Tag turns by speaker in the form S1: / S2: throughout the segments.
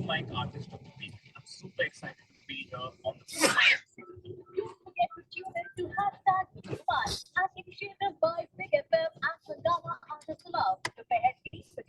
S1: Like artist of the week. I'm super excited to be here on the podcast. Don't forget to tune in to hashtag Fun as initiated by Big FM and Sangama Artist Love. To pay at least for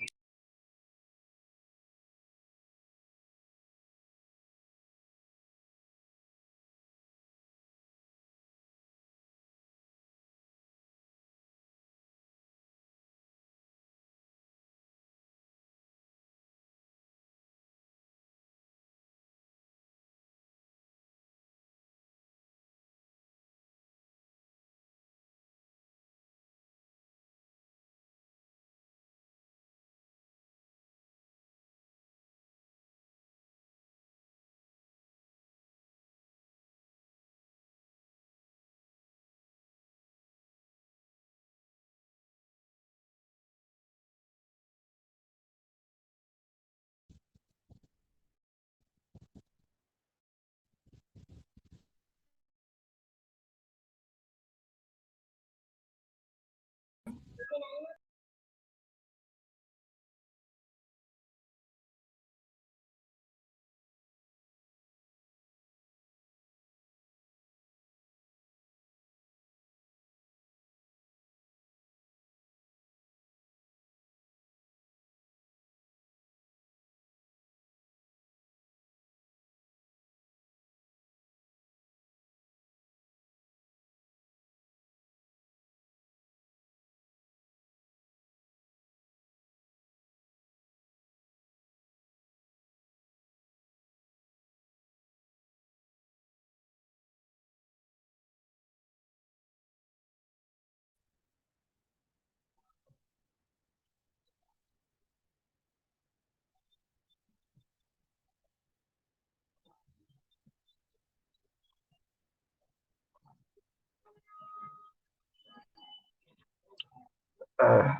S2: Uh,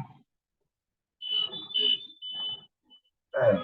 S2: uh,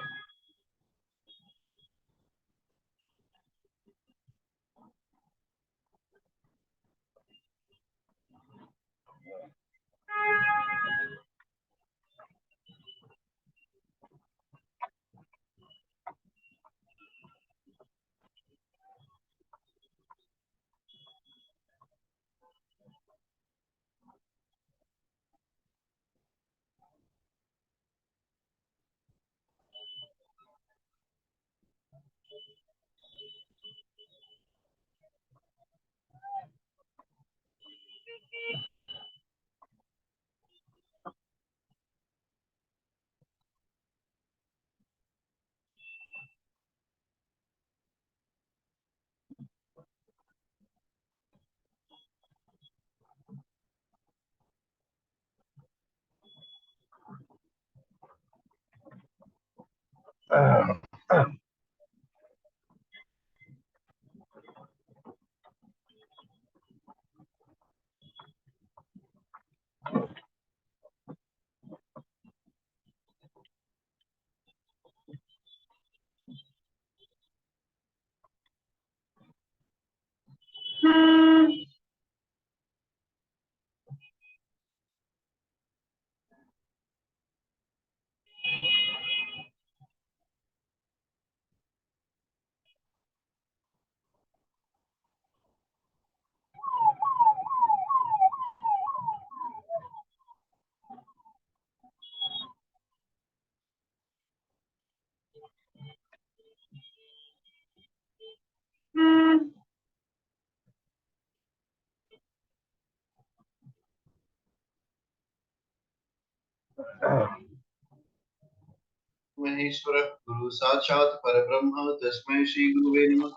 S3: महेश्वरः गुरु साक्षात् परब्रह्म तस्मै श्री गुरुवे नमः।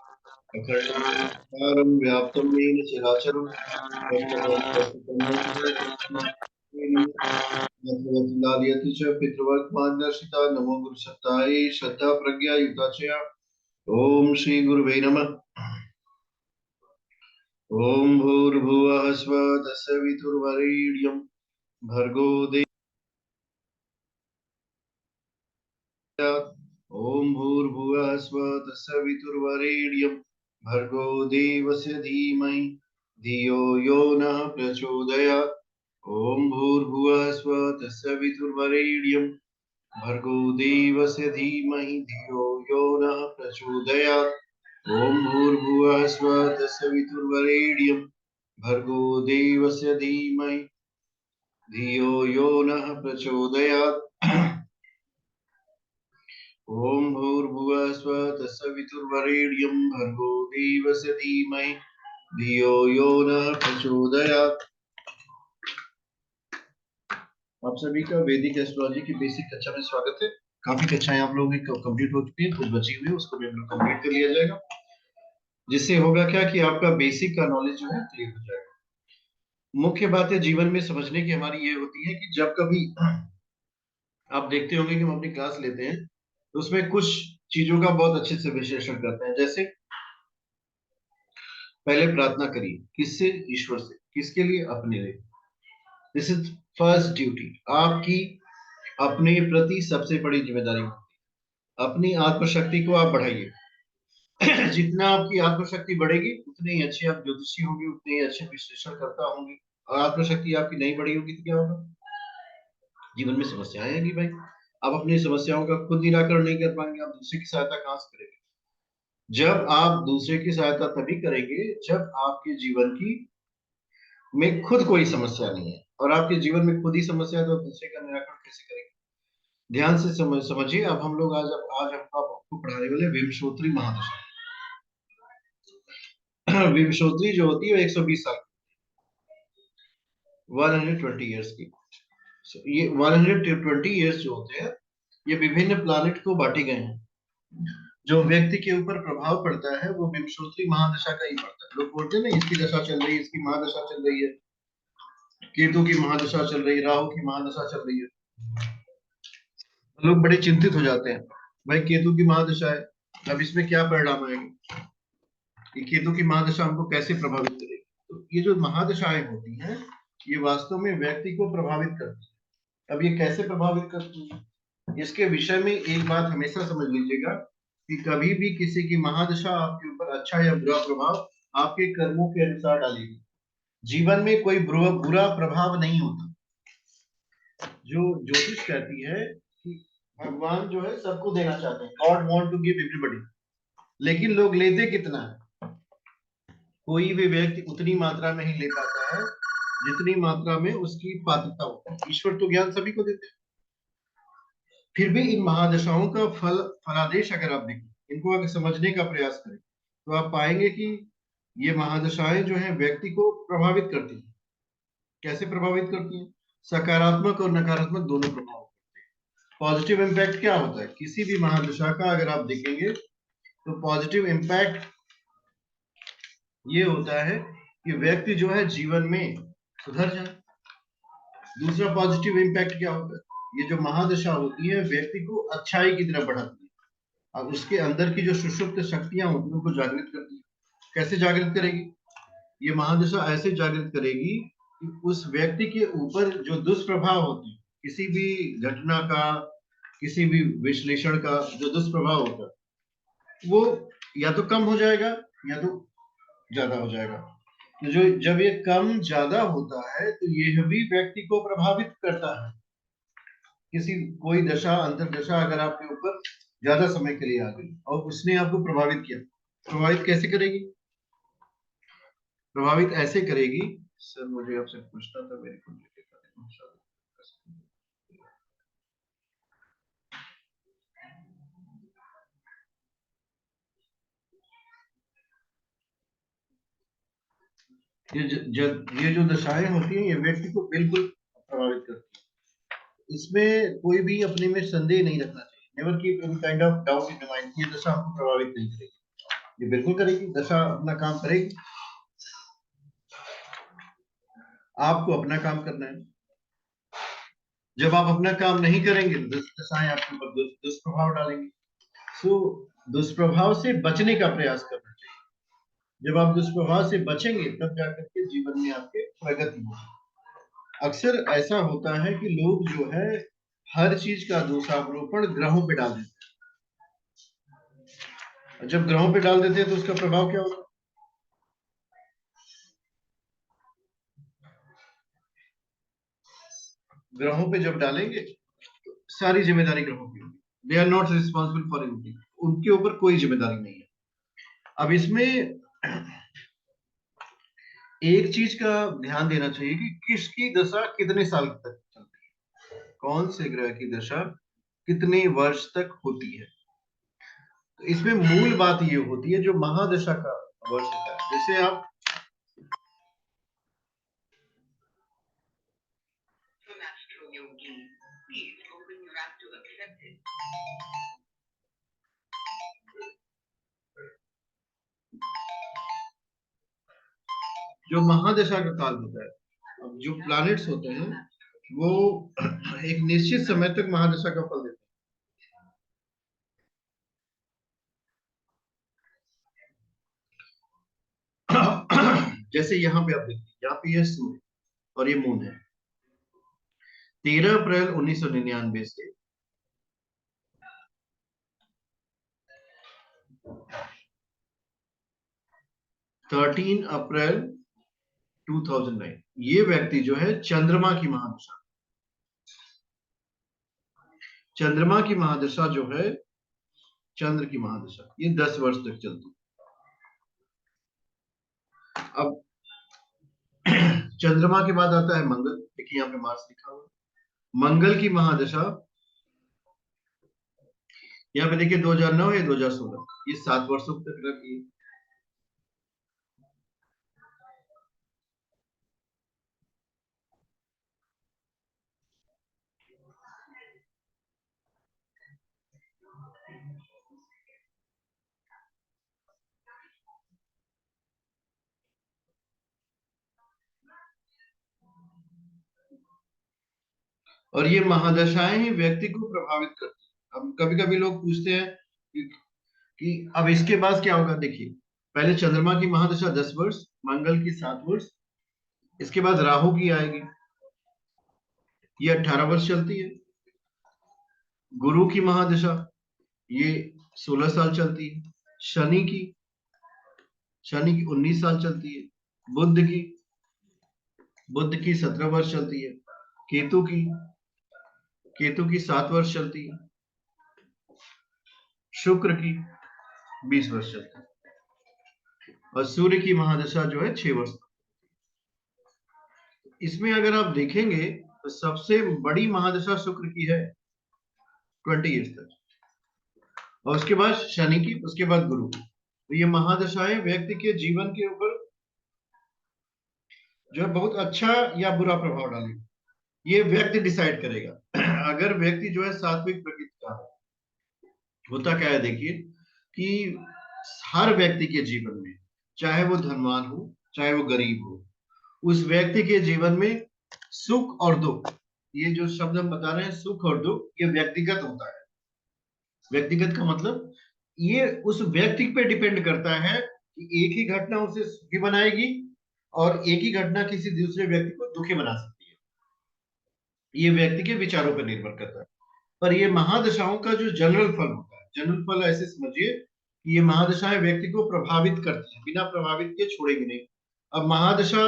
S3: अखण्डमण्डलं व्याप्तं येन चराचरं लालयति च पितृवर्गमार्गदर्शिता नमो गुरुसत्तायै श्रद्धा प्रज्ञा युता च। ओम श्री गुरुवे नमः। ओम भूर्भुवः स्वः तत्सवितुर्वरेण्यं भर्गो ओम भूर्भुवः स्वः तत्सवितुर्वरेण्यं भर्गो देवस्य धीमहि धियो यो नः प्रचोदयात्। ओम भूर्भुवः स्वः तत्सवितुर्वरेण्यं भर्गो देवस्य धीमहि धियो यो नः प्रचोदयात्। ओम भूर्भुवः स्वः तत्सवितुर्वरेण्यं भर्गो देवस्य धीमहि धियो यो नः प्रचोदयात्। ओम भूर्भुवः स्वः तत्सवितुर्वरेण्यं भर्गो देवस्य धीमहि धियो यो नः प्रचोदयात्। आप सभी का वैदिक एस्ट्रोलॉजी की बेसिक कक्षा में स्वागत है। काफी कक्षाएं आप लोगों की कंप्लीट हो चुकी है, कुछ बची हुई है, उसको भी हम लोग कंप्लीट कर लिया जाएगा, जिससे होगा क्या कि आपका बेसिक का नॉलेज जो है क्लियर हो जाएगा। मुख्य बातें जीवन में समझने की हमारी ये होती है कि जब कभी आप देखते होंगे कि हम अपनी क्लास लेते हैं तो उसमें कुछ चीजों का बहुत अच्छे से विश्लेषण करते हैं। जैसे पहले प्रार्थना करिए, किससे? ईश्वर से। किसके लिए? अपने लिए। This is first duty. आपकी अपने प्रति सबसे बड़ी जिम्मेदारी होती है। अपनी आत्मशक्ति को आप बढ़ाइए। जितना आपकी आत्मशक्ति बढ़ेगी उतने ही अच्छे आप ज्योतिषी होंगे, उतने ही अच्छे विश्लेषणकर्ता होंगे। और आत्मशक्ति आपकी नहीं बढ़ी होगी तो क्या होगा? जीवन में समस्याएं आएंगी भाई। आप अपनी समस्याओं का खुद निराकरण नहीं कर पाएंगे, आप दूसरे की सहायता कहां से करेंगे? जब आप दूसरे की सहायता तभी करेंगे जब आपके जीवन की में खुद कोई समस्या नहीं है, और आपके जीवन में खुद ही समस्या है तो आप दूसरे का निराकरण कैसे करेंगे? ध्यान से समझिए। अब हम लोग आज आपको पढ़ाने वाले विमशोत्री महादशा। विमशोत्री जो होती है 120 साल, 120 ईयर्स की। ये 120 ईयर्स जो होते हैं ये विभिन्न प्लैनेट को बांटे गए हैं। जो व्यक्ति के ऊपर प्रभाव पड़ता है वो विमशोत्री महादशा का ही पड़ता है। लोग बोलते हैं ना इसकी दशा चल रही है, इसकी महादशा चल रही है, केतु की महादशा चल रही है, राहु की महादशा चल रही है। लोग बड़े चिंतित हो जाते हैं, भाई केतु की महादशा है, अब इसमें क्या परिणाम आएंगे, ये केतु की महादशा हमको कैसे प्रभावित करेगी? तो ये जो महादशाएं होती हैं ये वास्तव में व्यक्ति को प्रभावित करती है। अब ये कैसे प्रभावित करती है, इसके विषय में एक बात हमेशा समझ लीजिएगा कि कभी भी किसी की महादशा आपके ऊपर अच्छा या बुरा प्रभाव आपके कर्मों के अनुसार डालेगी। जीवन में कोई बुरा प्रभाव नहीं होता। जो ज्योतिष कहती है कि भगवान जो है सबको देना चाहते हैं, God want to give everybody, लेकिन लोग लेते कितना है? कोई भी व्यक्ति उतनी मात्रा में ही ले पाता है जितनी मात्रा में उसकी पात्रता होती है। ईश्वर तो ज्ञान सभी को देते हैं। फिर भी इन महादशाओं का फलादेश अगर आप देखें, इनको अगर समझने का प्रयास करें तो आप पाएंगे कि ये महादशाएं जो है व्यक्ति को प्रभावित करती हैं। कैसे प्रभावित करती हैं? सकारात्मक और नकारात्मक दोनों प्रभाव करते हैं। पॉजिटिव इम्पैक्ट क्या होता है किसी भी महादशा का? अगर आप देखेंगे तो पॉजिटिव इम्पैक्ट ये होता है कि व्यक्ति जो है जीवन में सुधर जाए। दूसरा पॉजिटिव इम्पैक्ट क्या होता है? ये जो महादशा होती है व्यक्ति को अच्छाई की तरफ बढ़ाती है और उसके अंदर की जो सुषुप्त शक्तियां होती हैं उनको जागृत करती है। कैसे जागृत करेगी? ये महादशा ऐसे जागृत करेगी कि उस व्यक्ति के ऊपर जो दुष्प्रभाव होते हैं, किसी भी घटना का, किसी भी विश्लेषण का जो दुष्प्रभाव होता है वो या तो कम हो जाएगा या तो ज्यादा हो जाएगा। तो जो जब ये कम ज्यादा होता है तो ये भी व्यक्ति को प्रभावित करता है। किसी कोई दशा अंतरदशा अगर आपके ऊपर ज्यादा समय के लिए आ गई और उसने आपको प्रभावित किया, प्रभावित कैसे करेगी? प्रभावित ऐसे करेगी, सर मुझे आपसे पूछना था, मेरे को ये जो दशाएं होती हैं ये व्यक्ति को बिल्कुल प्रभावित करती है। इसमें कोई भी अपने में संदेह नहीं रखना चाहिए। Never keep any kind of doubt in mind, ये दशा हमको प्रभावित नहीं करेगी। ये बिल्कुल करेगी, दशा अपना काम करेगी, आपको अपना काम करना है। जब आप अपना काम नहीं करेंगे तो दशाएं आपके ऊपर दुष्प्रभाव डालेंगी। सो दुष्प्रभाव से बचने का प्रयास करना चाहिए। जब आप दुष्प्रभाव से बचेंगे तब जाकर के जीवन में आपके प्रगति होगी। अक्सर ऐसा होता है कि लोग जो है हर चीज का दोषारोपण ग्रहों पे डाल देते हैं। जब ग्रहों पे डाल देते हैं तो उसका प्रभाव क्या होता है? ग्रहों पे जब डालेंगे तो सारी जिम्मेदारी ग्रहों की होगी। They are not responsible for anything, उनके ऊपर कोई जिम्मेदारी नहीं है। अब इसमें एक चीज का ध्यान देना चाहिए कि किसकी दशा कितने साल तक चलती है, कौन से ग्रह की दशा कितने वर्ष तक होती है। तो इसमें मूल बात ये होती है जो महादशा का वर्ष होता है। जैसे आप जो महादशा का काल होता है, अब जो प्लैनेट्स होते हैं वो एक निश्चित समय तक महादशा का फल देते हैं। जैसे यहाँ पे आप देखिए, यहाँ पे ये सूर्य और ये मून है। 13 अप्रैल 1999 से 13 अप्रैल 2009 ये व्यक्ति जो है चंद्रमा की महादशा, चंद्रमा की महादशा जो है, चंद्र की महादशा, ये 10 वर्ष तक चलती है। अब चंद्रमा के बाद आता है मंगल, देखिए यहाँ पे मार्स लिखा हुआ है। मंगल की महादशा यहाँ पे देखिए 2009 या 2016, ये 7 वर्षों तक रहती है। और ये महादशाएं ही व्यक्ति को प्रभावित करती है। अब कभी कभी लोग पूछते हैं कि अब इसके बाद क्या होगा। देखिए, पहले चंद्रमा की महादशा 10 वर्ष, मंगल की 7 वर्ष, इसके बाद राहु की आएगी, ये 18 वर्ष चलती है। गुरु की महादशा ये 16 साल चलती है। शनि की 19 साल चलती है। बुध की 17 वर्ष चलती है। केतु की 7 वर्ष चलती है। शुक्र की 20 वर्ष चलती है। और सूर्य की महादशा जो है 6 वर्ष। इसमें अगर आप देखेंगे तो सबसे बड़ी महादशा शुक्र की है 20 ईयर्स तक, और उसके बाद शनि की, उसके बाद गुरु की। तो ये महादशाएं व्यक्ति के जीवन के ऊपर जो है बहुत अच्छा या बुरा प्रभाव डालेगी, ये व्यक्ति डिसाइड करेगा। अगर व्यक्ति जो है सात्विक प्रकृति का है, होता क्या है देखिए कि हर व्यक्ति के जीवन में, चाहे वो धनवान हो चाहे वो गरीब हो, उस व्यक्ति के जीवन में सुख और दुख, ये जो शब्द हम बता रहे हैं सुख और दुख, ये व्यक्तिगत होता है। व्यक्तिगत का मतलब ये उस व्यक्ति पे डिपेंड करता है कि एक ही घटना उसे सुखी बनाएगी और एक ही घटना किसी दूसरे व्यक्ति को दुखी बना सकती है। ये व्यक्ति के विचारों पर निर्भर करता है। पर ये महादशाओं का जो जनरल फल होता है, जनरल फल ऐसे समझिए कि ये महादशाएं व्यक्ति को प्रभावित करती है, बिना प्रभावित किए छोड़ेगी नहीं। अब महादशा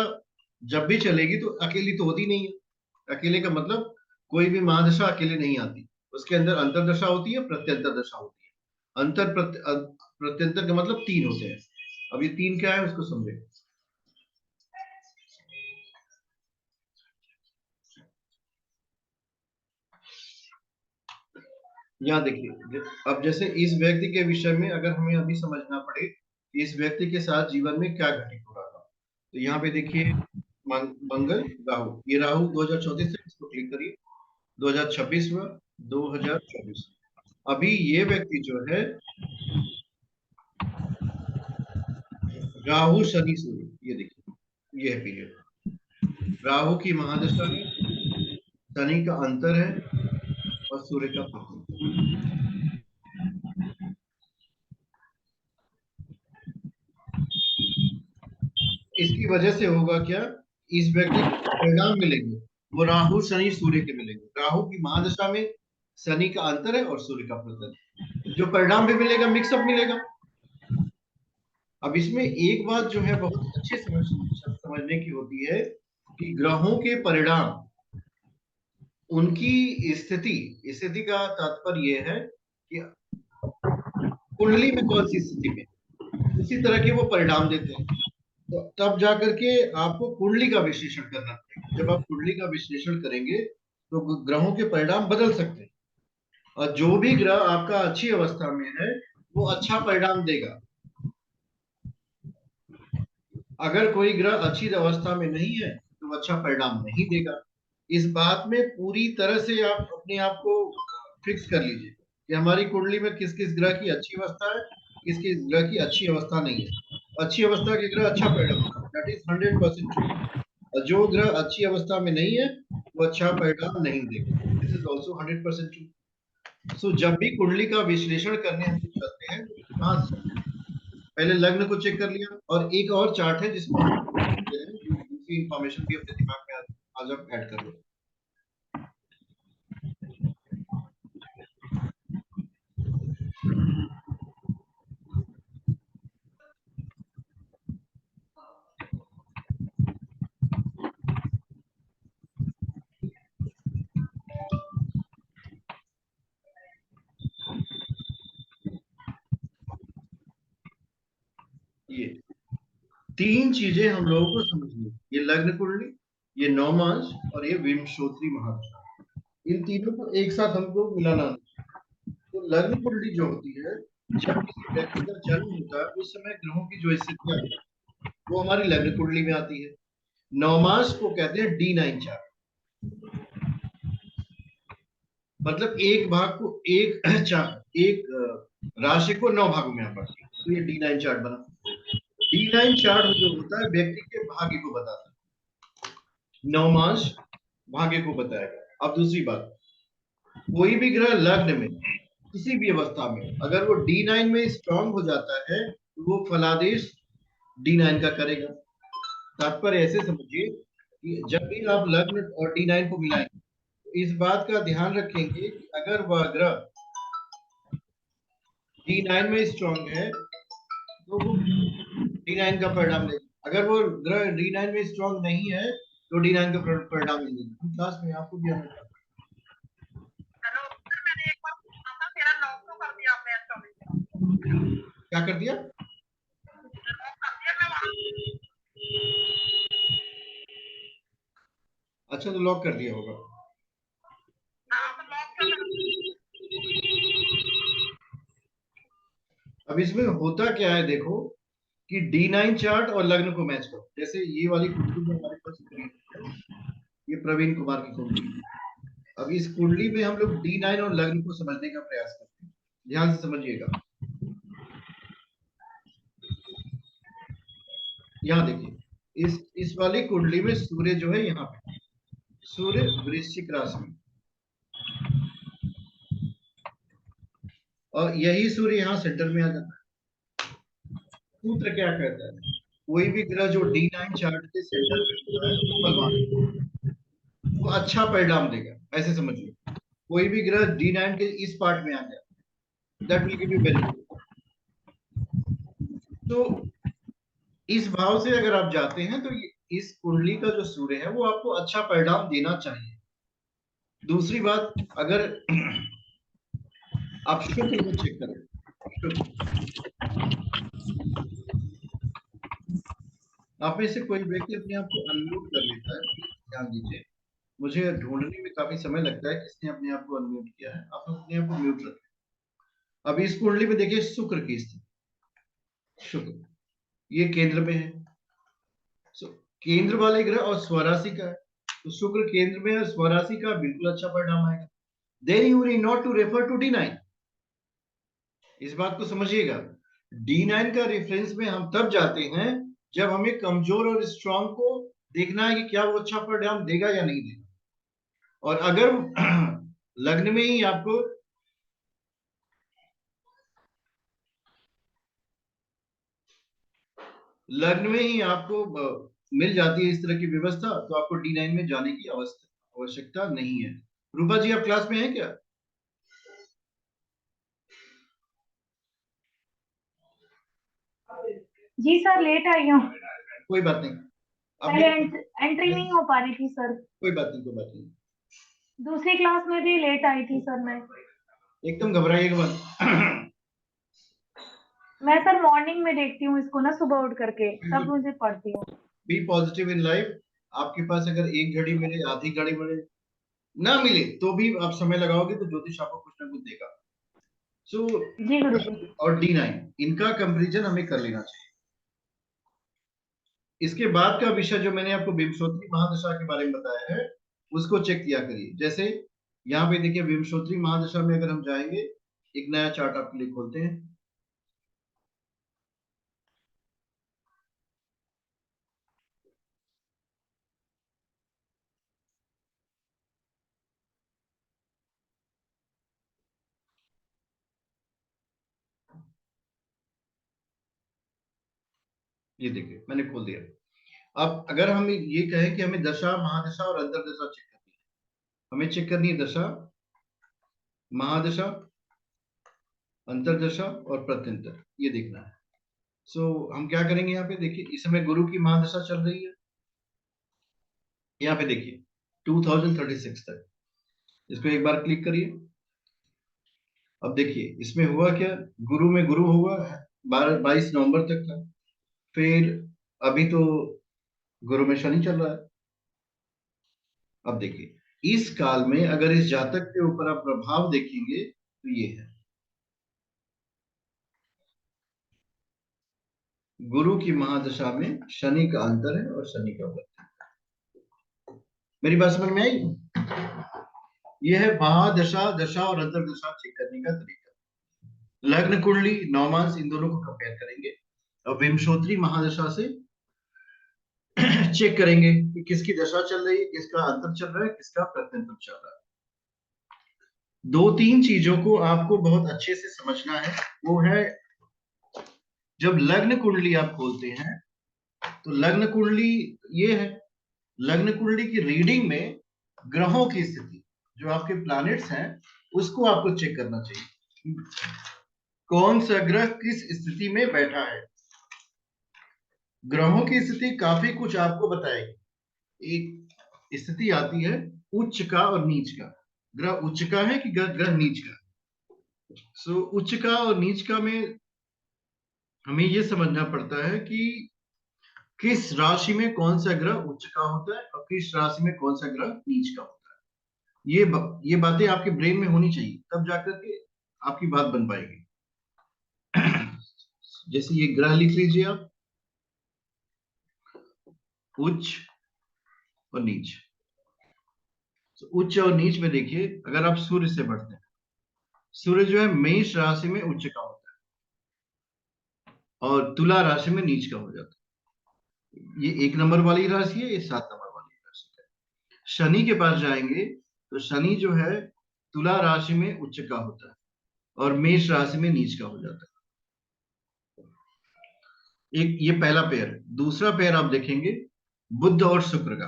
S3: जब भी चलेगी तो अकेली तो होती नहीं है। अकेले का मतलब कोई भी महादशा अकेले नहीं आती, उसके अंदर अंतरदशा होती है, प्रत्यंतर दशा होती है। प्रत्यंतर का मतलब 3 होते हैं। अब ये 3 क्या है उसको समझे। यहाँ देखिए, अब जैसे इस व्यक्ति के विषय में अगर हमें अभी समझना पड़े कि इस व्यक्ति के साथ जीवन में क्या घटित हो रहा था, तो यहाँ पे देखिए मंगल राहु, ये राहु 2034 से, इसको क्लिक करिए, 2026 में 2024। अभी ये व्यक्ति जो है राहु शनि सूर्य, ये देखिए ये है पीरियड। राहु की महादशा में शनि का अंतर है और सूर्य का पतन। इसकी वजह से होगा क्या, इस व्यक्ति को परिणाम मिलेंगे वो राहु शनि सूर्य के मिलेंगे। राहु की महादशा में शनि का अंतर है और सूर्य का पतन, जो परिणाम भी मिलेगा मिक्सअप मिलेगा। अब इसमें एक बात जो है बहुत अच्छे समझने की होती है कि ग्रहों के परिणाम उनकी स्थिति का तात्पर्य यह है कि कुंडली में कौन सी स्थिति में उसी तरह के वो परिणाम देते हैं। तो तब जाकर के आपको कुंडली का विश्लेषण करना पड़ेगा। जब आप कुंडली का विश्लेषण करेंगे तो ग्रहों के परिणाम बदल सकते हैं, और जो भी ग्रह आपका अच्छी अवस्था में है वो अच्छा परिणाम देगा। अगर कोई ग्रह अच्छी अवस्था में नहीं है तो अच्छा परिणाम नहीं देगा। इस बात में पूरी तरह से आप अपने आप को फिक्स कर लीजिए कि हमारी कुंडली में किस किस ग्रह की अच्छी अवस्था है, किस किस ग्रह की अच्छी अवस्था नहीं है। अच्छी अवस्था के ग्रह अच्छा परिणाम, दैट इज 100% ट्रू। और जो ग्रह अच्छी अवस्था में नहीं है वो अच्छा परिणाम नहीं देगा, दिस इज ऑल्सो 100% ट्रू। सो जब भी कुंडली का विश्लेषण करने हम चलते हैं तो कहाँ से पहले लग्न को चेक कर लिया, और एक और चार्ट है जिसमें दूसरी इंफॉर्मेशन भी अपने दिमाग में आज आप ऐड कर लो। ये तीन चीजें हम लोगों को समझनी है, ये लग्न कुंडली, ये नवमांश और ये विंशोत्तरी महादशा। इन तीनों को एक साथ हमको मिलाना। तो लग्न कुंडली जो होती है, जब किसी व्यक्ति का जन्म होता है उस समय ग्रहों की जो स्थितियां वो हमारी लग्न कुंडली में आती है। नवमांश को कहते हैं D9 चार्ट, मतलब एक भाग को एक राशि को 9 भागों में बांटते हैं, तो ये D9 चार्ट बना। D9 चार्ट जो होता है व्यक्ति के भाग्य को बताता है, नवमांश भाग्य को बताएगा। अब दूसरी बात, कोई भी ग्रह लग्न में किसी भी अवस्था में अगर वो D9 में स्ट्रांग हो जाता है तो वो फलादेश D9 का करेगा। तात्पर्य ऐसे समझिए कि जब भी आप लग्न और D9 को मिलाएंगे तो इस बात का ध्यान रखेंगे कि अगर वह ग्रह D9 में स्ट्रांग है तो वो D9 का परिणाम देगा। अगर वो ग्रह D9 में स्ट्रांग नहीं है तो D9 का परिणाम नहीं देगा। क्लास में आपको भी आना चाहिए।
S4: मैंने एक बार पूछा था, मेरा लॉक तो कर दिया आपने एस्ट्रोलॉजी।
S3: क्या कर दिया?
S4: लॉक कर दिया मैं वहां।
S3: अच्छा, तो लॉक कर दिया होगा।
S4: हाँ, तो लॉक क्यों कर दिया?
S3: अब इसमें होता क्या है देखो कि D9 चार्ट और लग्न को मैच करो। जैसे ये वाली कुंडली जो हमारे पास है, ये प्रवीण कुमार की कुंडली है। अब इस कुंडली में हम लोग D9 और लग्न को समझने का प्रयास करते हैं। ध्यान से समझिएगा। यहाँ देखिए, इस वाली कुंडली में सूर्य जो है यहाँ पे, सूर्य वृश्चिक राशि में, और यही सूर्य यहाँ सेंटर में आ जाता है। सूत्र क्या कहता है, कोई भी ग्रह जो D9 चार्ट के सेंटर में होता है वो बलवान, वो अच्छा परिणाम देगा। ऐसे समझिए, कोई भी ग्रह D9 के इस पार्ट में आ जाए that will give you benefit. तो इस भाव से अगर आप जाते हैं तो इस कुंडली का जो सूर्य है वो आपको अच्छा परिणाम देना चाहिए। दूसरी बात, अगर आप शुक्र को चेक करें, आप में से कोई व्यक्ति अपने आप को अनम्यूट कर लेता है, ध्यान दीजिए। मुझे ढूंढने में काफी समय लगता है किसने अपने आप को अनम्यूट किया है। आप अपने आप को म्यूट रखें। अब इस कुंडली में देखिए शुक्र की स्थिति, शुक्र ये केंद्र में है। केंद्र वाले ग्रह और स्वराशि का है, तो शुक्र केंद्र में और स्वराशि का बिल्कुल अच्छा परिणाम आएगा। Then you need not to refer to D9, इस बात को समझिएगा, D9 का रेफरेंस में हम तब जाते हैं जब हमें कमजोर और स्ट्रांग को देखना है कि क्या वो अच्छा परिणाम देगा या नहीं देगा। और अगर लग्न में ही आपको मिल जाती है इस तरह की व्यवस्था, तो आपको D9 में जाने की आवश्यकता नहीं है। रूपा जी, आप क्लास में हैं क्या?
S5: जी सर, लेट आई हूँ।
S3: कोई बात नहीं,
S5: पहले
S3: अभी
S5: एंट्री नहीं हो पा रही थी सर।
S3: कोई बात नहीं, कोई बात नहीं,
S5: दूसरी क्लास में भी लेट आई थी सर मैं।
S3: एकदम घबराइएगा मत।
S5: मैं सर मॉर्निंग में देखती हूँ इसको ना, सुबह उठ करके तब मुझे पढ़ती हूँ।
S3: Be positive in life. आपके पास अगर एक घड़ी मिले, आधी घड़ी मिले, ना मिले तो भी आप समय लगाओगे तो ज्योतिष आपको कुछ ना कुछ देगा। सो
S5: जी गुरु जी।
S3: और D9 इनका कंपैरिजन हमें कर लेना चाहिए। इसके बाद का विषय जो मैंने आपको विंशोत्तरी महादशा के बारे में बताया है, उसको चेक किया करिए। जैसे यहाँ पे देखिए, विंशोत्तरी महादशा में अगर हम जाएंगे, एक नया चार्ट आपके लिए खोलते हैं। ये देखिए, मैंने खोल दिया। अब अगर हम ये कहें कि हमें दशा, महादशा और अंतर्दशा चेक करनी है, हमें चेक करनी है दशा, महादशा, अंतर्दशा और प्रत्यंतर, ये देखना है। सो हम क्या करेंगे, यहाँ पे देखिए, इस समय गुरु की महादशा चल रही है। यहाँ पे देखिए 2036 तक, इसको एक बार क्लिक करिए। अब देखिए इसमें हुआ क्या, गुरु में गुरु हुआ 22 नवंबर तक था। फिर अभी तो गुरु में शनि चल रहा है। अब देखिए इस काल में अगर इस जातक के ऊपर आप प्रभाव देखेंगे तो ये है, गुरु की महादशा में शनि का अंतर है और शनि का वर्त है। मेरी बात समझ में आई? यह है महादशा, दशा और अंतर्दशा चेक करने का तरीका। लग्न कुंडली, नवमांश, इन दोनों को कंपेयर करेंगे और विंशोत्तरी महादशा से चेक करेंगे कि किसकी दशा चल रही है, किसका अंतर चल रहा है, किसका प्रत्यंतर चल रहा है। दो तीन चीजों को आपको बहुत अच्छे से समझना है। वो है, जब लग्न कुंडली आप खोलते हैं तो लग्न कुंडली ये है, लग्न कुंडली की रीडिंग में ग्रहों की स्थिति, जो आपके प्लैनेट्स हैं, उसको आपको चेक करना चाहिए, कौन सा ग्रह किस स्थिति में बैठा है। ग्रहों की स्थिति काफी कुछ आपको बताएगी। एक स्थिति आती है उच्च का और नीच का, ग्रह उच्च का है कि ग्रह नीच का। सो उच्च का और नीच का में हमें यह समझना पड़ता है कि किस राशि में कौन सा ग्रह उच्च का होता है और किस राशि में कौन सा ग्रह नीच का होता है। ये बातें आपके ब्रेन में होनी चाहिए, तब जाकर के आपकी बात बन पाएगी। जैसे ये ग्रह लिख लीजिए आप, उच्च और नीच। तो उच्च और नीच में देखिए, अगर आप सूर्य से बढ़ते हैं, सूर्य जो है मेष राशि में उच्च का होता है और तुला राशि में नीच का हो जाता है। ये 1 नंबर वाली राशि है, ये 7 नंबर वाली राशि है। शनि के पास जाएंगे तो शनि जो है तुला राशि में उच्च का होता है और मेष राशि में नीच का हो जाता है। एक ये पहला पेयर। दूसरा पेयर आप देखेंगे बुध और शुक्र का।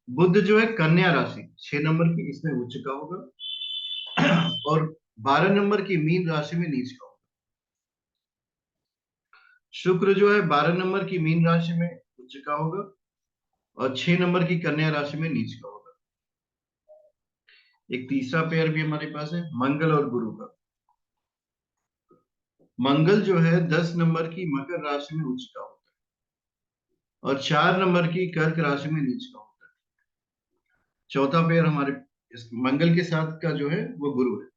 S3: बुध जो है कन्या राशि 6 नंबर की, इसमें उच्च का होगा और 12 नंबर की मीन राशि में नीच का होगा। शुक्र जो है 12 नंबर की मीन राशि में उच्च का होगा और 6 नंबर की कन्या राशि में नीच का होगा। एक तीसरा पेयर भी हमारे पास है मंगल और गुरु का। मंगल जो है 10 नंबर की मकर राशि में उच्च का होता है और 4 नंबर की कर्क राशि में नीच का होता है। चौथा पेयर हमारे इस मंगल के साथ का जो है वो गुरु है।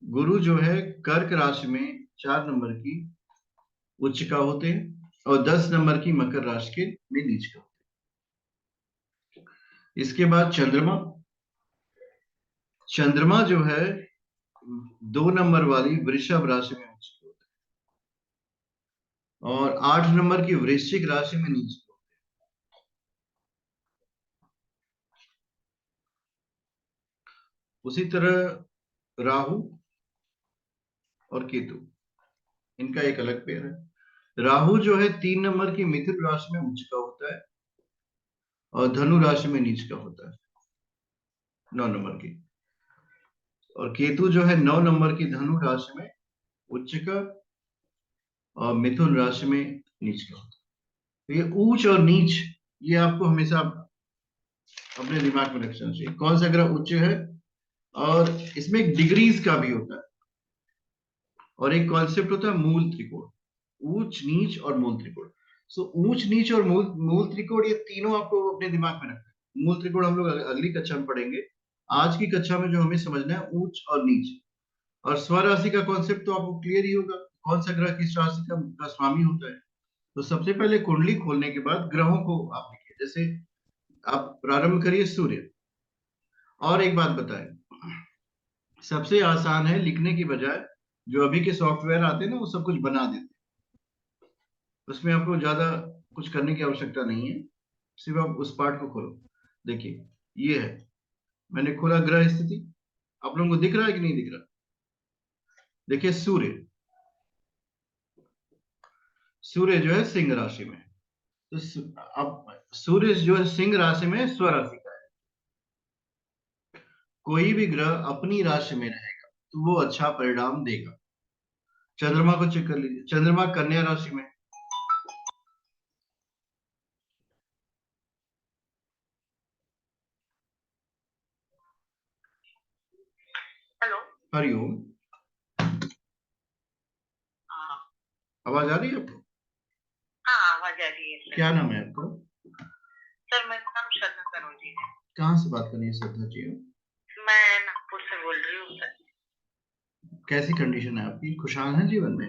S3: गुरु जो है कर्क राशि में 4 नंबर की उच्च का होते हैं और 10 नंबर की मकर राशि के में नीच का होते हैं। इसके बाद चंद्रमा, चंद्रमा जो है 2 नंबर वाली वृषभ राशि में उच्च होता है और 8 नंबर की वृश्चिक राशि में नीच होता है। उसी तरह राहु और केतु, इनका एक अलग पेयर है। राहु जो है 3 नंबर की मिथुन राशि में उच्च का होता है और धनु राशि में नीच का होता है 9 नंबर की, और केतु जो है 9 नंबर की धनु राशि में उच्च का और मिथुन राशि में नीच का होता है। तो ये ऊंच और नीच, ये आपको हमेशा अपने दिमाग में रखना चाहिए, कौन सा ग्रह उच्च है, और इसमें एक डिग्रीज का भी होता है और एक कॉन्सेप्ट होता है मूल त्रिकोण, ऊंच नीच और मूल त्रिकोण। सो ऊंच नीच और मूल मूल त्रिकोण, ये तीनों आपको अपने दिमाग में रखना है। मूल त्रिकोण हम लोग अगली कक्षा में पढ़ेंगे। आज की कक्षा में जो हमें समझना है ऊंच और नीच, और स्वराशि का कॉन्सेप्ट तो आपको क्लियर ही होगा, कौन सा ग्रह किस राशि का स्वामी होता है। तो सबसे पहले कुंडली खोलने के बाद ग्रहों को आप लिखिए, जैसे आप प्रारंभ करिए सूर्य। और एक बात बताएं, सबसे आसान है लिखने की बजाय, जो अभी के सॉफ्टवेयर आते हैं ना वो सब कुछ बना देते हैं, उसमें आपको ज्यादा कुछ करने की आवश्यकता नहीं है, सिर्फ आप उस पार्ट को खोलो। देखिए ये है, मैंने खोला ग्रह स्थिति, आप लोगों को दिख रहा है कि नहीं दिख रहा? देखिए सूर्य, सूर्य जो है सिंह राशि में है। तो अब सूर्य जो है सिंह राशि में स्वराशि का है। कोई भी ग्रह अपनी राशि में रहेगा तो वो अच्छा परिणाम देगा। चंद्रमा को चेक कर लीजिए, चंद्रमा कन्या राशि में।
S4: हेलो।
S3: हरिओम,
S4: हाँ
S3: आवाज आ रही है आपको?
S4: हाँ, आवाज आ रही है सर।
S3: क्या नाम है आपका?
S4: सर मेरा नाम श्रद्धा कनौजी है।
S3: कहाँ से बात करनी है श्रद्धा जी?
S4: मैं नागपुर से बोल रही हूँ सर।
S3: कैसी कंडीशन है आपकी, खुशहाल है जीवन में?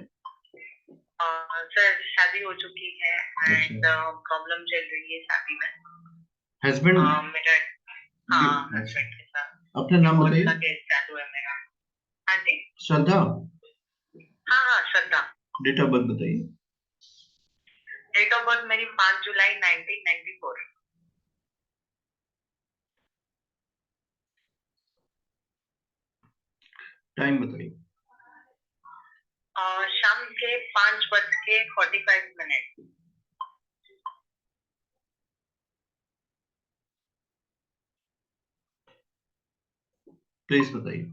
S4: सर शादी हो चुकी है एंड
S3: अच्छा।
S4: प्रॉब्लम चल रही है शादी में।
S3: हस्बैंड?
S4: मेरा हाँ
S3: अच्छा,
S4: हस्बैंड के साथ
S3: अपना नाम
S4: बहुत
S3: बताइए।
S4: सा केस चालू है मेरा। हाँ जी।
S3: श्रद्धा,
S4: हाँ हाँ श्रद्धा।
S3: डेट ऑफ बर्थ बताइए।
S4: डेट ऑफ बर्थ मेरी 5 जुलाई 1994।
S3: टाइम बताइए।
S4: शाम के 5:45
S3: प्लेस बताइए।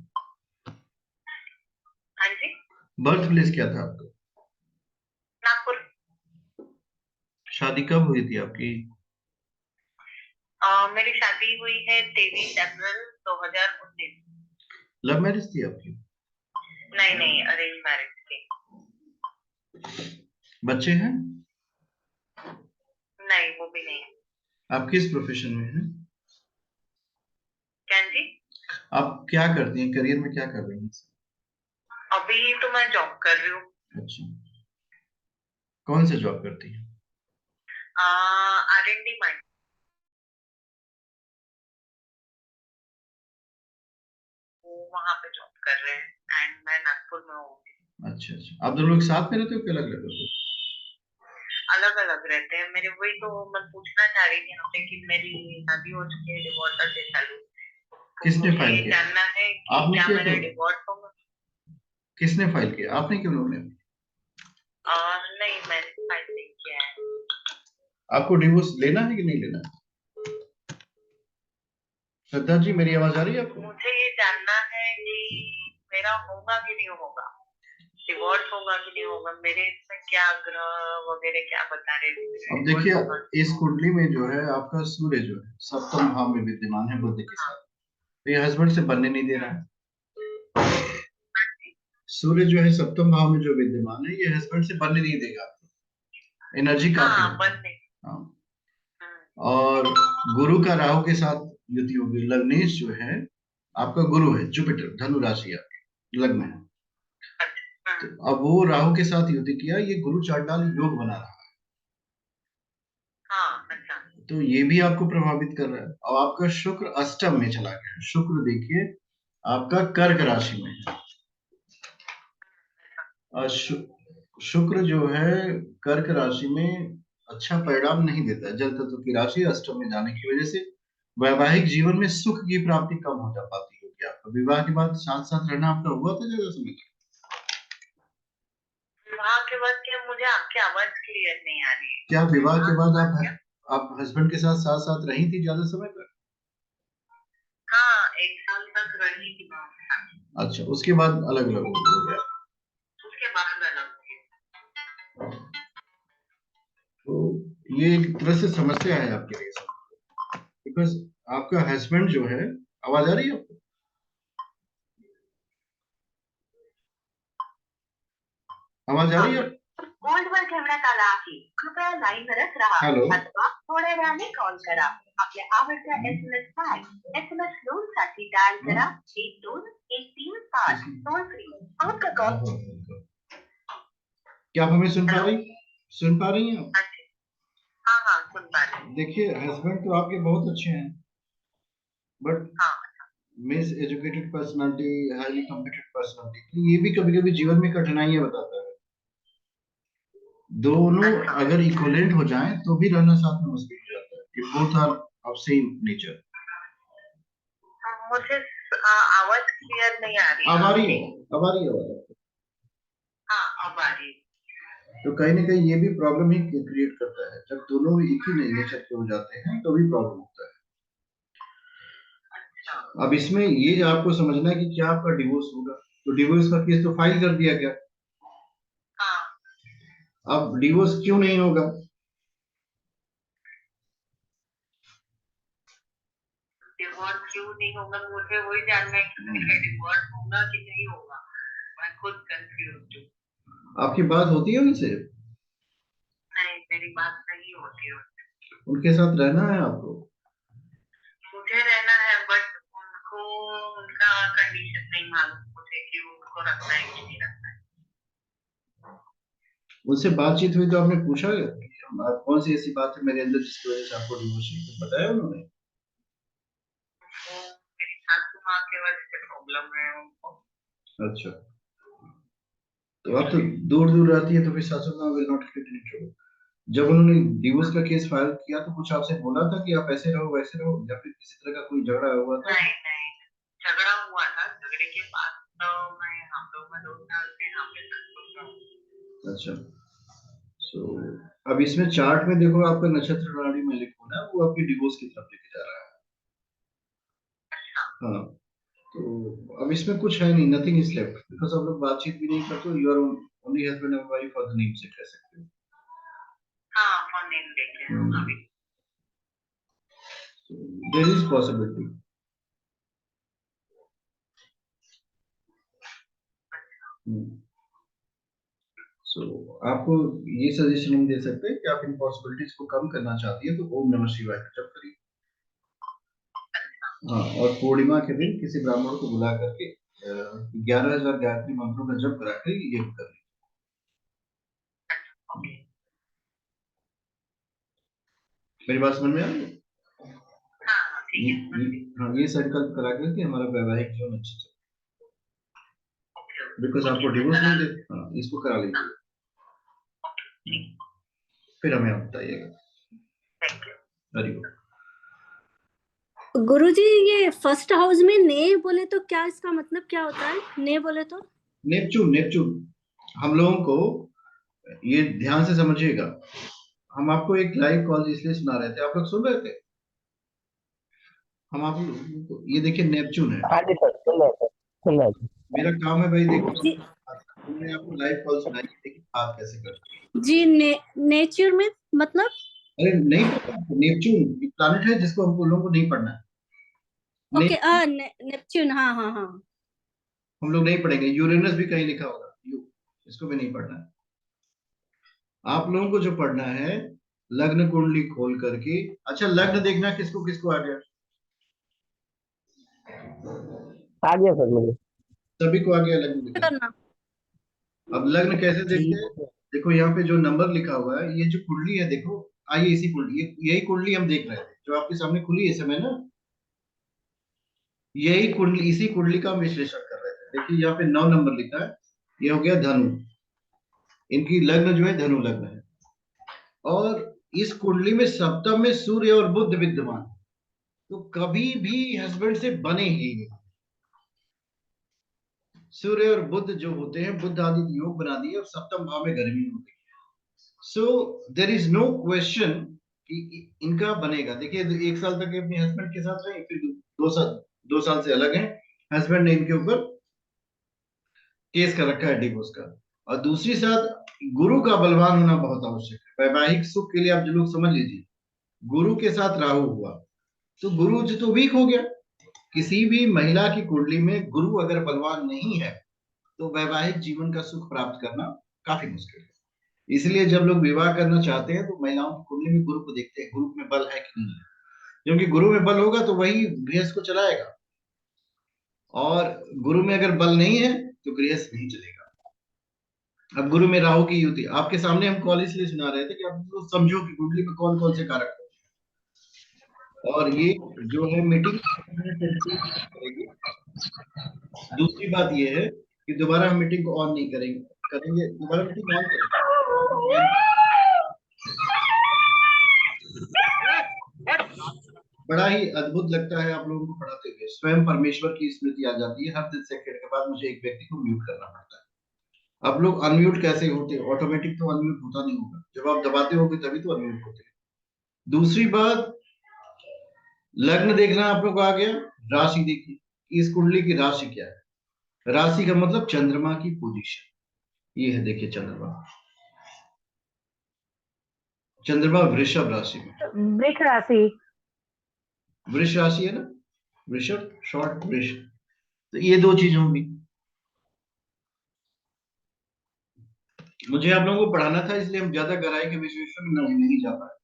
S4: हाँ जी।
S3: बर्थ प्लेस क्या था आपका?
S4: नागपुर।
S3: शादी कब हुई थी आपकी?
S4: मेरी शादी हुई है 23 अप्रैल 2019।
S3: लव मैरिज थी आपकी?
S4: नहीं नहीं, अरेंज मैरिज थी।
S3: बच्चे हैं?
S4: नहीं वो भी नहीं।
S3: आप किस प्रोफेशन में हैं?
S4: क्या जी?
S3: आप क्या करती हैं, करियर में क्या कर रही हैं?
S4: अभी तो मैं जॉब कर रही हूँ।
S3: अच्छा, कौन से जॉब करती हैं?
S4: R&D mind. वहां पे जॉब कर रहे हैं एंड मैं नागपुर में हूँ।
S3: अच्छा अच्छा, आप दोनों लोग साथ में रहते हो कि अलग अलग रहते हो?
S4: अलग अलग रहते हैं मेरे। वही तो मैं पूछना चाह रही थी आपसे कि मेरी शादी हो चुकी है, डिवोर्स का केस चालू।
S3: किसने
S4: मुझे
S3: फाइल
S4: ये
S3: किया?
S4: जानना है कि
S3: आपने
S4: क्या
S3: किया
S4: मेरा
S3: तो?
S4: डिवोर्स होगा?
S3: किसने फाइल किया, आपने क्यों लोगों ने?
S4: नहीं मैंने फाइल नहीं किया है।
S3: आपको डिवोर्स लेना है कि नहीं लेना है? श्रद्धा जी मेरी आवाज आ रही है आपको?
S4: मुझे ये जानना है कि मेरा होगा कि नहीं होगा, डिवोर्स होगा कि नहीं होगा। मेरे इसमें क्या ग्रह वगैरह क्या बता रहे थे?
S3: अब देखिए इस कुंडली में जो है आपका सूर्य जो है सप्तम भाव में विद्यमान है बुध के साथ, तो ये हस्बैंड से बनने नहीं दे रहा है। सूर्य जो है सप्तम भाव में जो विद्यमान है ये हस्बैंड से बनने नहीं देगा, एनर्जी काफी
S4: हाँ
S3: है।
S4: बनने।
S3: हाँ। और गुरु का राहु के साथ युति होगी। लग्नेश जो है आपका गुरु है जुपिटर, धनु राशि आपकी लग्न है, तो अब वो राहु के साथ युति किया, ये गुरु चांडाल योग बना रहा है,
S4: हाँ अच्छा।
S3: तो ये भी आपको प्रभावित कर रहा है। और आपका शुक्र अष्टम में चला गया है। शुक्र देखिए आपका कर्क राशि में है। शुक्र जो है कर्क राशि में अच्छा परिणाम नहीं देता है। जल तत्व की राशि अष्टम में जाने की वजह से वैवाहिक जीवन में सुख की प्राप्ति कम हो जा पाती होगी। आपका विवाह के बाद साथ साथ रहना आपका हुआ था ज्यादा समय तक?
S4: विवाह के बाद क्या, मुझे आपकी आवाज क्लियर नहीं आ रही है।
S3: क्या विवाह के बाद आप हस्बैंड के साथ साथ साथ रही थी ज्यादा समय तक?
S4: हाँ, 1 साल तक रही थी मैं।
S3: अच्छा, उसके बाद अलग अलग हो गया।
S4: उसके बाद अलग हो गया।
S3: तो ये एक तरह से समस्या है आपके लिए, बिकॉज आपका हस्बैंड जो है, आवाज आ रही है आपको? आवाज आ रही है?
S4: होल्डवर ठेवण्यात आला आहे, कृपया लाईनवरच राहा
S3: हॅलो,
S4: अथवा थोड्या वेळाने कॉल करा. आपल्या आवडत्या SMS पॅक SMS लोन साठी डायल करा 12135 टोल फ्री. आपका कॉल
S3: क्या आप हमें सुन पा रही हैं आप?
S4: हाँ हाँ सुन पा रही हूँ.
S3: देखिए, हस्बैंड तो आपके बहुत अच्छे हैं, बट
S4: हाँ
S3: miss educated personality, highly competent personality, ये भी कभी कभी जीवन में कठिनाइयां बताता है। दोनों अगर इक्विवेलेंट हो जाएं तो भी रहना साथ में मुश्किल हो जाता है। ये both are of same nature.
S4: मुझे आवाज क्लियर नहीं आ रही.
S3: अब आ रही है? अब आ रही है आवाज?
S4: हाँ अब आ रही है.
S3: तो कहीं ना कहीं ये भी प्रॉब्लम ही क्रिएट करता है। जब दोनों एक ही नेचर के हो जाते हैं तो भी प्रॉब्लम होता है। अब इसमें ये आपको समझना है कि क्या आपका डिवोर्स होगा। तो डिवोर्स का केस तो फाइल कर दिया गया। अब डिवोर्स क्यों नहीं होगा?
S4: डिवोर्स क्यों नहीं होगा, मुझे वही जानना है कि मेरा डिवोर्स होगा कि नहीं होगा. मैं खुद कंफ्यूज हूँ.
S3: आपकी बात होती है उनसे?
S4: नहीं, मेरी बात नहीं होती है.
S3: उनके साथ रहना है आपको?
S4: मुझे रहना है, बट उनको उनका कंडीशन नहीं मालूम मुझे कि उनको रखना है कि नहीं रखना है.
S3: उनसे बातचीत हुई तो आपने पूछा कि कौन सी ऐसी बात है मेरे अंदर जिसकी वजह से आपको डिवोर्स चाहिए? तो बताया उन्होंने?
S4: तो मेरी सासू माँ के वजह से प्रॉब्लम है उनको.
S3: अच्छा, तो आप तो दूर दूर रहती है, तो फिर सासू माँ will not get in trouble. जब उन्होंने डिवोर्स का केस फाइल किया तो कुछ आपसे बोला था कि आप ऐसे रहो वैसे रहो, या फिर किसी तरह का कोई झगड़ा हुआ था?
S4: नहीं नहीं, झगड़ा हुआ था. झगड़े के बाद तो मैं हम लोग में 2 साल से यहाँ पे संतुष्ट हूँ.
S3: अच्छा, सो अब इसमें चार्ट में देखो, आपका नक्षत्र प्रणाली में लिखो ना, वो आपकी डिवोर्स की तरफ लेके जा रहा है। हाँ, तो अब इसमें कुछ है नहीं, नथिंग इज लेफ्ट, बिकॉज आप लोग बातचीत भी नहीं करते हो। You are only husband and wife for the name से कह सकते हो।
S4: हाँ, फोन नहीं देखे हैं अभी.
S3: There is possibility. सो आपको ये सजेशन हम दे सकते हैं कि आप इन पॉसिबिलिटीज को कम करना चाहती है तो ओम नमः शिवाय का जप करिए। हाँ, और पूर्णिमा के दिन किसी ब्राह्मण को बुला करके 11,000 गायत्री मंत्रों का जप करा कर ये कर लीजिए। मेरी बात समझ में आ रही है? हाँ, ये संकल्प करा करके हमारा वैवाहिक जीवन अच्छा चले, बिकॉज आपको डिवोर्स नहीं देते। हाँ, इसको करा लीजिए, फिर हमें आप बताइएगा। हरिओम।
S1: गुरुजी, ये फर्स्ट हाउस में ने बोले तो क्या, इसका मतलब क्या होता है? ने बोले तो
S3: नेपच्यून, नेपच्यून हम लोगों को, ये ध्यान से समझिएगा। हम आपको एक लाइव कॉल इसलिए सुना रहे थे, आप लोग सुन रहे थे? हम आप ये देखिए, नेपच्यून है।
S2: हाँ जी सर, सुन रहे थे, सुन रहे थे।
S3: मेरा काम है भाई, देखो हमने आपको लाइव कॉल सुनाई, देखिए बात कैसे करते हैं
S1: जी। नेचर में मतलब?
S3: अरे नहीं पता आपको? नेपच्यून एक प्लैनेट है जिसको हम लोगों को नहीं पढ़ना है।
S1: ओके, नेपच्यून, हाँ हाँ हाँ।
S3: हम लोग नहीं पढ़ेंगे। यूरेनस भी कहीं लिखा होगा, इसको भी नहीं पढ़ना है। आप लोगों को जो पढ़ना है, लग्न कुंडली खोल करके। अच्छा, लग्न देखना किसको किसको आ गया?
S2: आ गया सर मुझे।
S3: सभी को आ गया लग्न देखना।
S1: करना।
S3: अब लग्न कैसे देखते हैं? देखो यहाँ पे जो नंबर लिखा हुआ है, ये जो कुंडली है देखो, आइए इसी कुंडली, यही कुंडली हम देख रहे थे जो आपके सामने खुली है इस समय ना। यही कुंडली, इसी कुंडली का हम विश्लेषण कर रहे थे। देखिए यहाँ पे 9 नंबर लिखा है, ये हो गया धनु, इनकी लग्न जो है धनु लग्न है, और इस कुंडली में सप्तम में सूर्य और बुध विद्यमान, तो कभी भी हस्बैंड से बने ही नहीं। सूर्य और बुध जो होते हैं, बुध आदि योग बना दिए और सप्तम भाव में गर्मी होती है। सो देर इज नो क्वेश्चन कि इनका बनेगा। देखिए 1 साल तक अपने हस्बैंड के साथ रहे, फिर 2 साल से अलग है, हस्बैंड ने इनके ऊपर केस कर रखा है डिवोर्स का। और दूसरी साथ गुरु का बलवान होना बहुत आवश्यक है वैवाहिक सुख के लिए। आप जो लोग समझ लीजिए, गुरु के साथ राहु हुआ तो गुरु जो तो वीक हो गया। किसी भी महिला की कुंडली में गुरु अगर बलवान नहीं है तो वैवाहिक जीवन का सुख प्राप्त करना काफी मुश्किल है। इसलिए जब लोग विवाह करना चाहते हैं तो महिलाओं की कुंडली में गुरु को देखते हैं, गुरु में बल है कि नहीं है, क्योंकि गुरु में बल होगा तो वही गृहस्थ को चलाएगा, और गुरु में अगर बल नहीं है तो गृहस्थ नहीं चलेगा। अब गुरु में राहु की युति, आपके सामने हम कॉल इसलिए सुना रहे थे कि आप लोग समझो कि कुंडली में कौन कौन से कारक हैं। और ये जो है मीटिंग करेगी। दूसरी बात ये है कि दोबारा हम मीटिंग को ऑन नहीं करेंगे, दोबारा मीटिंग ऑन करेंगे। बड़ा ही अद्भुत लगता है आप लोगों को पढ़ाते हुए, स्वयं परमेश्वर की स्मृति आ जाती है। हर 10 सेकंड के बाद मुझे एक व्यक्ति को म्यूट करना पड़ता है। आप लोग अनम्यूट कैसे होते हैं? ऑटोमेटिक तो अनम्यूट होता नहीं होगा, जब आप दबाते होगे तभी तो अनम्यूट होते हैं। दूसरी बात, लग्न देखना आप लोग को आ गया, राशि देखिए इस कुंडली की राशि क्या है। राशि का मतलब चंद्रमा की पोजीशन, ये है देखिए चंद्रमा, चंद्रमा वृषभ राशि में,
S5: वृष राशि।
S3: वृष राशि है ना, वृषभ शॉर्ट वृष, तो ये दो चीज होंगी। मुझे आप लोगों को पढ़ाना था इसलिए हम ज्यादा गहराई के विश्लेषण में नहीं जा पाए।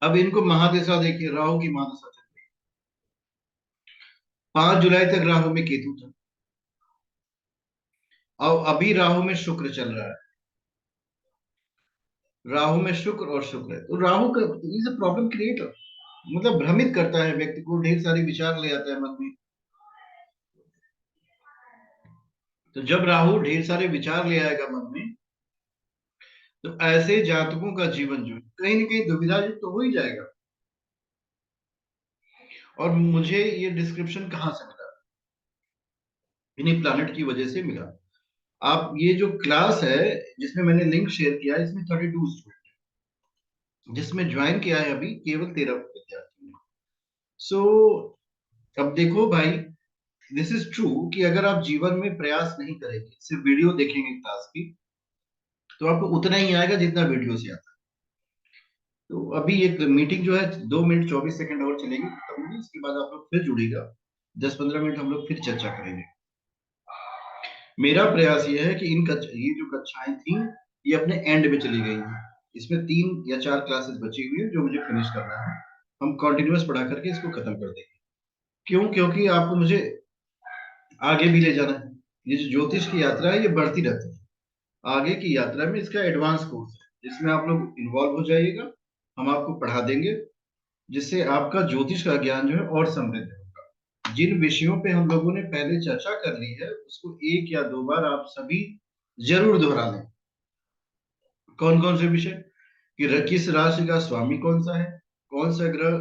S3: अब इनको महादशा देखिए, राहु की महादशा चल रही है। 5 जुलाई तक राहु में केतु था, और अभी राहु में शुक्र चल रहा है। राहु में शुक्र और शुक्र है, तो राहु का इज अ प्रॉब्लम क्रिएटर, मतलब भ्रमित करता है व्यक्ति को, ढेर सारे विचार ले आता है मन में। तो जब राहु ढेर सारे विचार ले आएगा मन में, तो ऐसे जातकों का जीवन जो कहीं ना कहीं दुविधा तो हो ही जाएगा। और मुझे ये डिस्क्रिप्शन कहाँ से मिला? इन्हीं प्लैनेट की वजह से मिला। आप ये जो क्लास है जिसमें मैंने लिंक शेयर किया है, इसमें 32 स्टूडेंट है, जिसमें ज्वाइन किया है अभी केवल 13 विद्यार्थी ने। सो अब देखो भाई, दिस इज ट्रू कि अगर आप जीवन में प्रयास नहीं करेंगे, सिर्फ वीडियो देखेंगे क्लास की, तो आपको उतना ही आएगा जितना वीडियो से आता है। तो अभी एक मीटिंग जो है 2 मिनट 24 सेकंड और चलेगी, खत्म होगी, इसके बाद आप लोग फिर जुड़ेगा, 10-15 मिनट हम लोग फिर चर्चा करेंगे। मेरा प्रयास ये है कि ये जो कक्षाएं थी ये अपने एंड में चली गई हैं, इसमें 3 या 4 क्लासेस बची हुई है जो मुझे फिनिश करना है। हम कंटिन्यूअस पढ़ा करके इसको खत्म कर देंगे। क्यों? क्योंकि आपको मुझे आगे भी ले जाना है। ये जो ज्योतिष की यात्रा है ये बढ़ती रहती है। आगे की यात्रा में इसका एडवांस कोर्स है, जिसमें आप लोग इन्वॉल्व हो जाइएगा, हम आपको पढ़ा देंगे, जिससे आपका ज्योतिष का ज्ञान जो है और समृद्ध होगा। जिन विषयों पे हम लोगों ने पहले चर्चा कर ली है उसको 1 या 2 बार आप सभी जरूर दोहरा लें। कौन कौन से विषय? कि किस राशि का स्वामी कौन सा है, कौन सा ग्रह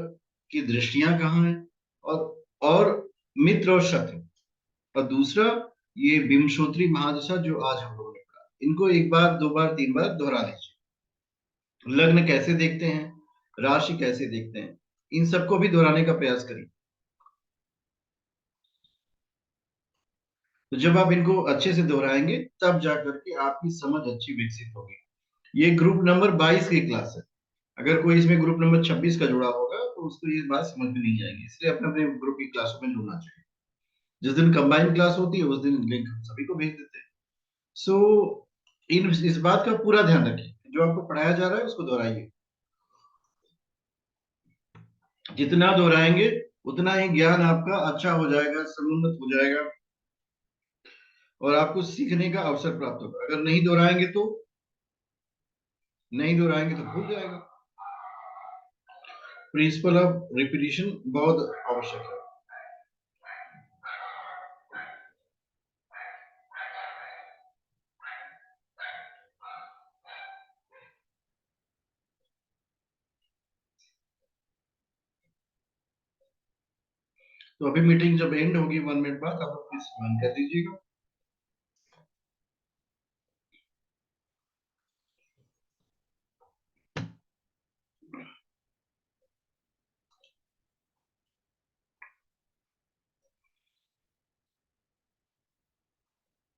S3: की दृष्टियां कहाँ है, और मित्र और शत्रु, और दूसरा ये विंशोत्तरी महादशा जो आज हम लोगों ने पढ़ा, इनको 1 बार 2 बार 3 बार दोहरा लीजिए। लग्न कैसे देखते हैं, राशि कैसे देखते हैं, इन सबको भी दोहराने का प्रयास करिए। तो जब आप इनको अच्छे से दोहराएंगे तब जाकर के आपकी समझ अच्छी विकसित होगी। ये ग्रुप नंबर 22 की क्लास है। अगर कोई इसमें ग्रुप नंबर 26 का जुड़ा होगा तो उसको ये बात समझ में नहीं आएगी, इसलिए अपने अपने ग्रुप की क्लासों में जुड़ना चाहिए। जिस दिन कंबाइंड क्लास होती है उस दिन लिंक सभी को भेज देते हैं। सो इस बात का पूरा ध्यान रखिए, जो आपको पढ़ाया जा रहा है उसको दोहराइए। जितना दोहराएंगे उतना ही ज्ञान आपका अच्छा हो जाएगा, समुन्नत हो जाएगा, और आपको सीखने का अवसर प्राप्त होगा। अगर नहीं दोहराएंगे तो भूल जाएगा। प्रिंसिपल ऑफ रिपीटिशन बहुत आवश्यक है। तो अभी मीटिंग जब एंड होगी 1 मिनट बाद आप प्लीज बंद कर दीजिएगा।